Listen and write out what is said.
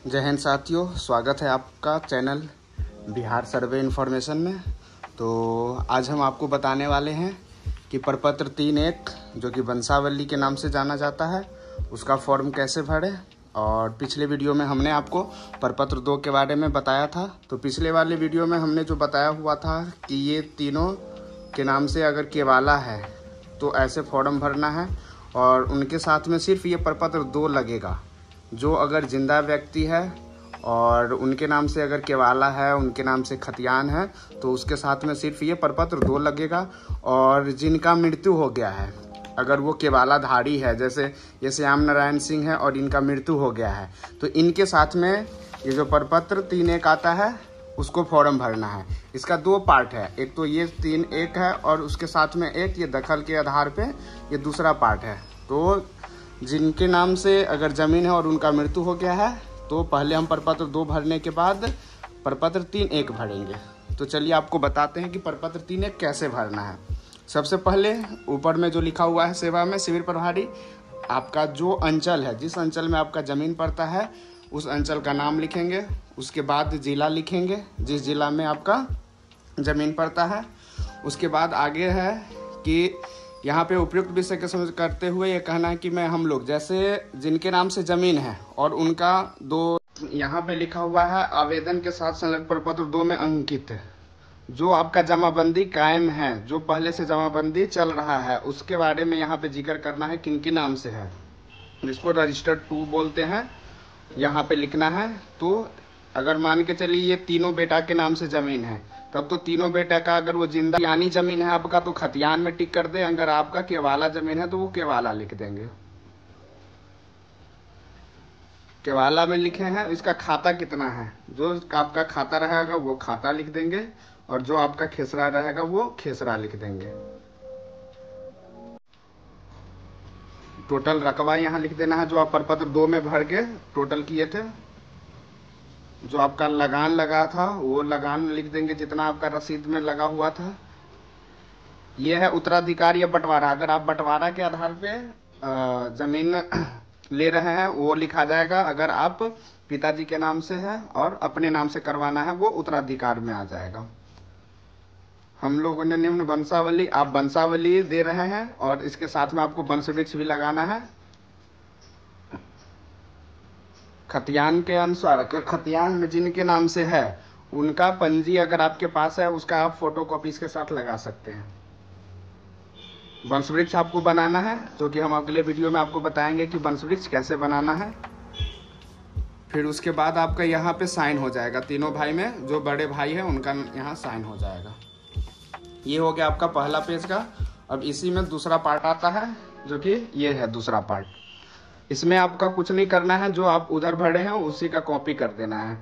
जय हिंद साथियों, स्वागत है आपका चैनल बिहार सर्वे इन्फॉर्मेशन में। तो आज हम आपको बताने वाले हैं कि प्रपत्र 3.1 जो कि वंशावली के नाम से जाना जाता है उसका फॉर्म कैसे भरें। और पिछले वीडियो में हमने आपको प्रपत्र 2 के बारे में बताया था। तो पिछले वाले वीडियो में हमने जो बताया हुआ था कि ये तीनों के नाम से अगर केवाला है तो ऐसे फॉर्म भरना है और उनके साथ में सिर्फ ये प्रपत्र 2 लगेगा। जो अगर जिंदा व्यक्ति है और उनके नाम से अगर केवाला है, उनके नाम से खतियान है, तो उसके साथ में सिर्फ ये प्रपत्र 2 लगेगा। और जिनका मृत्यु हो गया है, अगर वो केवालाधारी है, जैसे ये श्याम नारायण सिंह है और इनका मृत्यु हो गया है, तो इनके साथ में ये जो प्रपत्र 3.1 आता है उसको फॉर्म भरना है। इसका 2 पार्ट है, एक तो ये 3.1 है और उसके साथ में एक ये दखल के आधार पे ये दूसरा पार्ट है। तो जिनके नाम से अगर ज़मीन है और उनका मृत्यु हो गया है तो पहले हम प्रपत्र 2 भरने के बाद प्रपत्र 3.1 भरेंगे। तो चलिए आपको बताते हैं कि प्रपत्र 3.1 कैसे भरना है। सबसे पहले ऊपर में जो लिखा हुआ है सेवा में शिविर प्रभारी, आपका जो अंचल है, जिस अंचल में आपका ज़मीन पड़ता है उस अंचल का नाम लिखेंगे। उसके बाद जिला लिखेंगे, जिस जिला में आपका ज़मीन पड़ता है। उसके बाद आगे है कि यहाँ पे उपयुक्त विषय के समझ करते हुए ये कहना है कि हम लोग जैसे जिनके नाम से ज़मीन है और उनका 2 यहाँ पे लिखा हुआ है आवेदन के साथ संलग्न प्रपत्र 2 में अंकित है। जो आपका जमाबंदी कायम है, जो पहले से जमाबंदी चल रहा है, उसके बारे में यहाँ पे जिक्र करना है किनके नाम से है, जिसको रजिस्टर्ड 2 बोलते हैं, यहाँ पे लिखना है। तो अगर मान के चलिए ये तीनों बेटा के नाम से ज़मीन है, तब तो तीनों बेटा का अगर वो जिंदा यानी ज़मीन है आपका तो खतियान में टिक कर दे। अगर आपका केवाला ज़मीन है तो वो केवाला लिख देंगे। केवाला में लिखे हैं, इसका खाता कितना है, जो आपका खाता रहेगा वो खाता लिख देंगे और जो आपका खेसरा रहेगा वो खेसरा लिख देंगे। टोटल रकबा यहाँ लिख देना है जो आप प्रपत्र 2 में भर के टोटल किए थे। जो आपका लगान लगा था वो लगान लिख देंगे, जितना आपका रसीद में लगा हुआ था। ये है उत्तराधिकार या बंटवारा। अगर आप बंटवारा के आधार पे जमीन ले रहे हैं वो लिखा जाएगा। अगर आप पिताजी के नाम से है और अपने नाम से करवाना है वो उत्तराधिकार में आ जाएगा। हम लोगों ने निम्न वंशावली, आप वंशावली दे रहे हैं और इसके साथ में आपको वंश वृक्ष भी लगाना है। खतियान के अनुसार खतियान में जिनके नाम से है उनका पंजी अगर आपके पास है उसका आप फोटोकॉपी इसके साथ लगा सकते हैं। वंश वृक्ष आपको बनाना है, जो कि हम अगले वीडियो में आपको बताएंगे कि वंश वृक्ष कैसे बनाना है। फिर उसके बाद आपका यहाँ पे साइन हो जाएगा। तीनों भाई में जो बड़े भाई है उनका यहाँ साइन हो जाएगा। ये हो गया आपका पहला पेज का। अब इसी में दूसरा पार्ट आता है जो कि ये है दूसरा पार्ट। इसमें आपका कुछ नहीं करना है, जो आप उधर भरे हैं उसी का कॉपी कर देना है।